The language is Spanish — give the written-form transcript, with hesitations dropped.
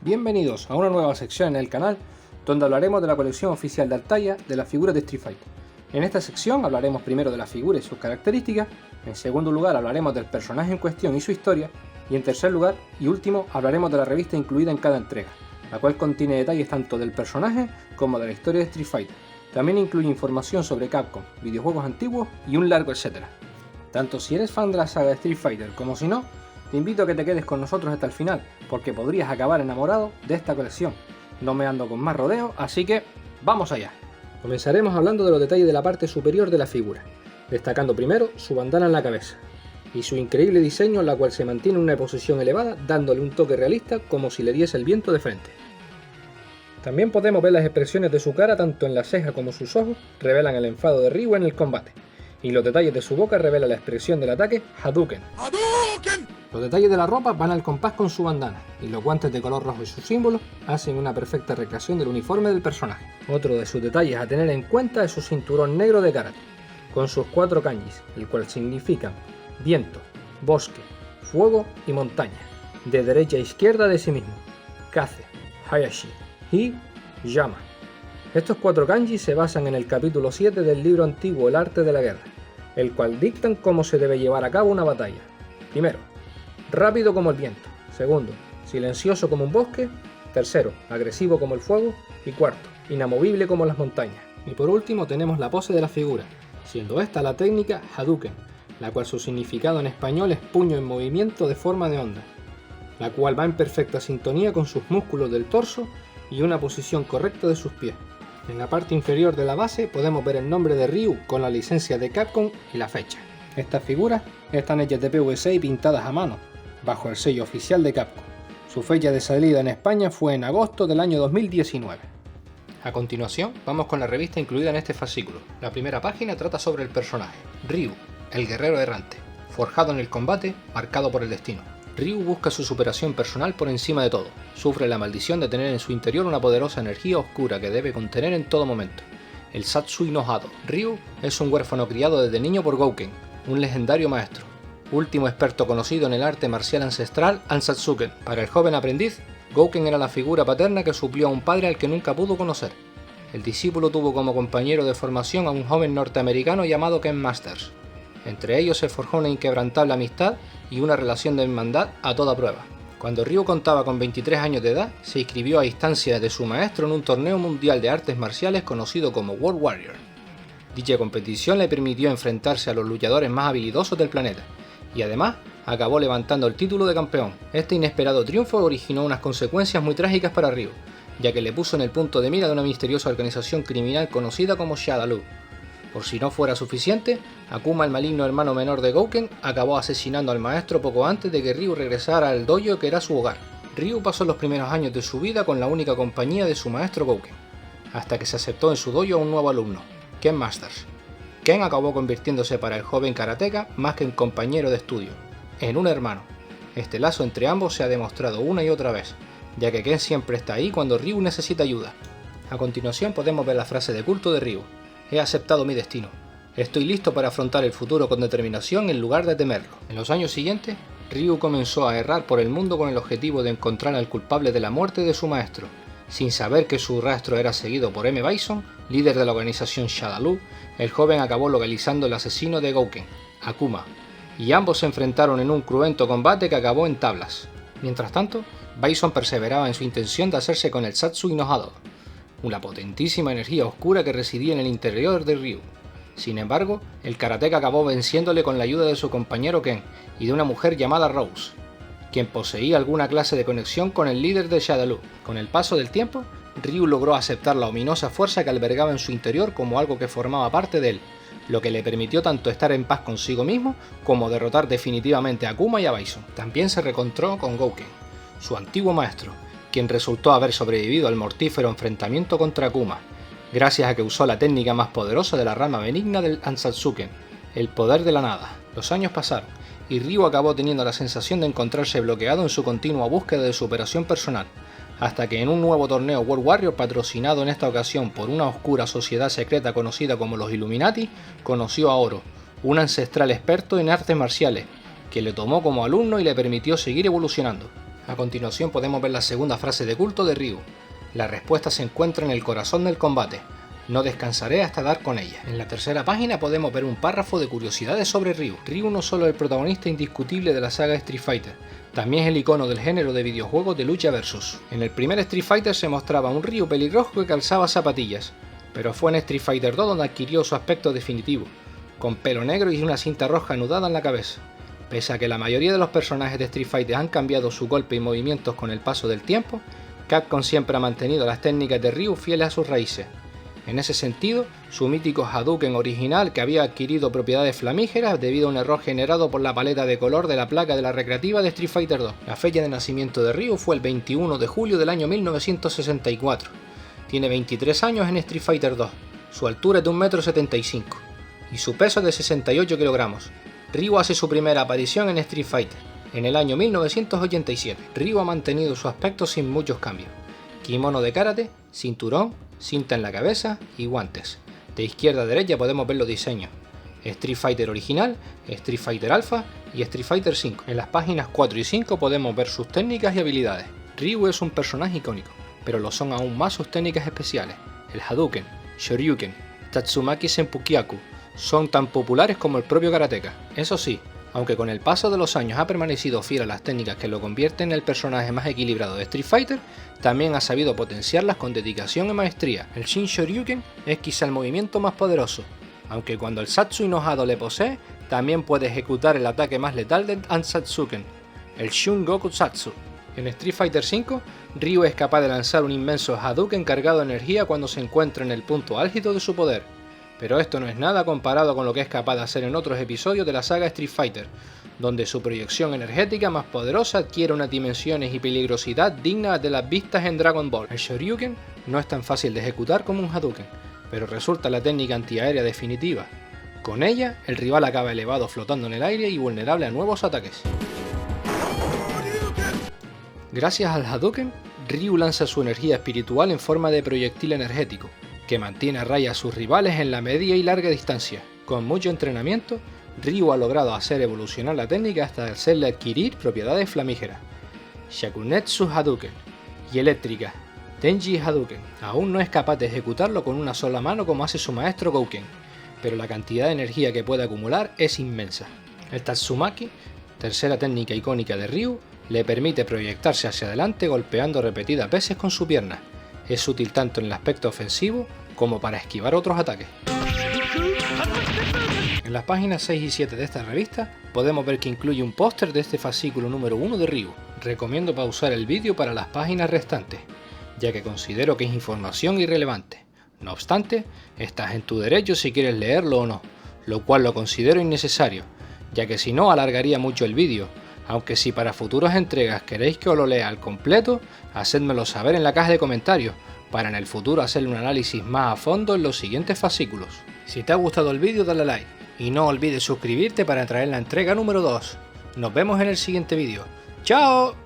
Bienvenidos a una nueva sección en el canal donde hablaremos de la colección oficial de Altaia de las figuras de Street Fighter. En esta sección hablaremos primero de la figura y sus características, en segundo lugar hablaremos del personaje en cuestión y su historia, y en tercer lugar y último hablaremos de la revista incluida en cada entrega, la cual contiene detalles tanto del personaje como de la historia de Street Fighter. También incluye información sobre Capcom, videojuegos antiguos y un largo etcétera. Tanto si eres fan de la saga de Street Fighter como si no, te invito a que te quedes con nosotros hasta el final, porque podrías acabar enamorado de esta colección. No me ando con más rodeos, así que ¡vamos allá! Comenzaremos hablando de los detalles de la parte superior de la figura, destacando primero su bandana en la cabeza, y su increíble diseño en la cual se mantiene en una posición elevada, dándole un toque realista como si le diese el viento de frente. También podemos ver las expresiones de su cara, tanto en la ceja como sus ojos, revelan el enfado de Ryu en el combate, y los detalles de su boca revelan la expresión del ataque Hadouken. Los detalles de la ropa van al compás con su bandana, y los guantes de color rojo y sus símbolos hacen una perfecta recreación del uniforme del personaje. Otro de sus detalles a tener en cuenta es su cinturón negro de karate, con sus 4 kanjis, el cual significan viento, bosque, fuego y montaña, de derecha a izquierda de sí mismo, Kaze, Hayashi, y Yama. Estos 4 kanjis se basan en el capítulo 7 del libro antiguo El arte de la guerra, el cual dictan cómo se debe llevar a cabo una batalla. Primero, rápido como el viento. Segundo, silencioso como un bosque. Tercero, agresivo como el fuego. Y cuarto, inamovible como las montañas. Y por último tenemos la pose de la figura, siendo esta la técnica Hadouken, la cual su significado en español es puño en movimiento de forma de onda, la cual va en perfecta sintonía con sus músculos del torso y una posición correcta de sus pies. En la parte inferior de la base podemos ver el nombre de Ryu con la licencia de Capcom y la fecha. Estas figuras están hechas de PVC y pintadas a mano, bajo el sello oficial de Capcom. Su fecha de salida en España fue en agosto del año 2019. A continuación, vamos con la revista incluida en este fascículo. La primera página trata sobre el personaje, Ryu, el guerrero errante, forjado en el combate, marcado por el destino. Ryu busca su superación personal por encima de todo. Sufre la maldición de tener en su interior una poderosa energía oscura que debe contener en todo momento. El Satsui no Hado. Ryu es un huérfano criado desde niño por Gouken, un legendario maestro, último experto conocido en el arte marcial ancestral Ansatsuken. Para el joven aprendiz, Gouken era la figura paterna que suplió a un padre al que nunca pudo conocer. El discípulo tuvo como compañero de formación a un joven norteamericano llamado Ken Masters. Entre ellos se forjó una inquebrantable amistad y una relación de hermandad a toda prueba. Cuando Ryu contaba con 23 años de edad, se inscribió a instancias de su maestro en un torneo mundial de artes marciales conocido como World Warrior. Dicha competición le permitió enfrentarse a los luchadores más habilidosos del planeta, y además acabó levantando el título de campeón. Este inesperado triunfo originó unas consecuencias muy trágicas para Ryu, ya que le puso en el punto de mira de una misteriosa organización criminal conocida como Shadaloo. Por si no fuera suficiente, Akuma, el maligno hermano menor de Gouken, acabó asesinando al maestro poco antes de que Ryu regresara al dojo que era su hogar. Ryu pasó los primeros años de su vida con la única compañía de su maestro Gouken, hasta que se aceptó en su dojo a un nuevo alumno, Ken Masters. Ken acabó convirtiéndose para el joven karateka más que en compañero de estudio, en un hermano. Este lazo entre ambos se ha demostrado una y otra vez, ya que Ken siempre está ahí cuando Ryu necesita ayuda. A continuación podemos ver la frase de culto de Ryu: he aceptado mi destino. Estoy listo para afrontar el futuro con determinación en lugar de temerlo. En los años siguientes, Ryu comenzó a errar por el mundo con el objetivo de encontrar al culpable de la muerte de su maestro. Sin saber que su rastro era seguido por M. Bison, líder de la organización Shadaloo, el joven acabó localizando al asesino de Gouken, Akuma, y ambos se enfrentaron en un cruento combate que acabó en tablas. Mientras tanto, Bison perseveraba en su intención de hacerse con el Satsui no Hado, una potentísima energía oscura que residía en el interior de Ryu. Sin embargo, el karateka acabó venciéndole con la ayuda de su compañero Ken y de una mujer llamada Rose, quien poseía alguna clase de conexión con el líder de Shadaloo. Con el paso del tiempo, Ryu logró aceptar la ominosa fuerza que albergaba en su interior como algo que formaba parte de él, lo que le permitió tanto estar en paz consigo mismo como derrotar definitivamente a Akuma y a Bison. También se reencontró con Gouken, su antiguo maestro, quien resultó haber sobrevivido al mortífero enfrentamiento contra Akuma, gracias a que usó la técnica más poderosa de la rama benigna del Ansatsuken, el poder de la nada. Los años pasaron, y Ryu acabó teniendo la sensación de encontrarse bloqueado en su continua búsqueda de superación personal, hasta que en un nuevo torneo World Warrior, patrocinado en esta ocasión por una oscura sociedad secreta conocida como los Illuminati, conoció a Oro, un ancestral experto en artes marciales, que le tomó como alumno y le permitió seguir evolucionando. A continuación podemos ver la segunda frase de culto de Ryu. La respuesta se encuentra en el corazón del combate. No descansaré hasta dar con ella. En la tercera página podemos ver un párrafo de curiosidades sobre Ryu. Ryu no solo es el protagonista indiscutible de la saga Street Fighter, también es el icono del género de videojuegos de lucha versus. En el primer Street Fighter se mostraba un Ryu pelirrojo que calzaba zapatillas, pero fue en Street Fighter 2 donde adquirió su aspecto definitivo, con pelo negro y una cinta roja anudada en la cabeza. Pese a que la mayoría de los personajes de Street Fighter han cambiado su golpe y movimientos con el paso del tiempo, Capcom siempre ha mantenido las técnicas de Ryu fieles a sus raíces. En ese sentido, su mítico Hadouken original, que había adquirido propiedades flamígeras debido a un error generado por la paleta de color de la placa de la recreativa de Street Fighter 2. La fecha de nacimiento de Ryu fue el 21 de julio del año 1964. Tiene 23 años en Street Fighter 2, su altura es de 1,75 m y su peso es de 68 kg. Ryu hace su primera aparición en Street Fighter en el año 1987. Ryu ha mantenido su aspecto sin muchos cambios. Kimono de karate, cinturón, cinta en la cabeza y guantes. De izquierda a derecha podemos ver los diseños: Street Fighter original, Street Fighter Alpha y Street Fighter 5. En las páginas 4 y 5 podemos ver sus técnicas y habilidades. Ryu es un personaje icónico, pero lo son aún más sus técnicas especiales. El Hadouken, Shoryuken, Tatsumaki Senpukyaku son tan populares como el propio karateka. Eso sí, aunque con el paso de los años ha permanecido fiel a las técnicas que lo convierten en el personaje más equilibrado de Street Fighter, también ha sabido potenciarlas con dedicación y maestría. El Shin Shoryuken es quizá el movimiento más poderoso, aunque cuando el Satsui no Hado le posee, también puede ejecutar el ataque más letal del Ansatsuken, el Shun Goku Satsu. En Street Fighter V, Ryu es capaz de lanzar un inmenso Hadouken cargado de energía cuando se encuentra en el punto álgido de su poder. Pero esto no es nada comparado con lo que es capaz de hacer en otros episodios de la saga Street Fighter, donde su proyección energética más poderosa adquiere unas dimensiones y peligrosidad dignas de las vistas en Dragon Ball. El Shoryuken no es tan fácil de ejecutar como un Hadouken, pero resulta la técnica antiaérea definitiva. Con ella, el rival acaba elevado flotando en el aire y vulnerable a nuevos ataques. Gracias al Hadouken, Ryu lanza su energía espiritual en forma de proyectil energético, que mantiene a raya a sus rivales en la media y larga distancia. Con mucho entrenamiento, Ryu ha logrado hacer evolucionar la técnica hasta hacerle adquirir propiedades flamígeras. Shakunetsu Hadouken y eléctrica, Tenji Hadouken. Aún no es capaz de ejecutarlo con una sola mano como hace su maestro Gouken, pero la cantidad de energía que puede acumular es inmensa. El Tatsumaki, tercera técnica icónica de Ryu, le permite proyectarse hacia adelante golpeando repetidas veces con su pierna. Es útil tanto en el aspecto ofensivo como para esquivar otros ataques. En las páginas 6 y 7 de esta revista podemos ver que incluye un póster de este fascículo número 1 de Ryu. Recomiendo pausar el vídeo para las páginas restantes, ya que considero que es información irrelevante. No obstante, estás en tu derecho si quieres leerlo o no, lo cual lo considero innecesario, ya que si no alargaría mucho el vídeo. Aunque si para futuras entregas queréis que os lo lea al completo, hacedmelo saber en la caja de comentarios, para en el futuro hacerle un análisis más a fondo en los siguientes fascículos. Si te ha gustado el vídeo dale like, y no olvides suscribirte para entrar en la entrega número 2. Nos vemos en el siguiente vídeo. ¡Chao!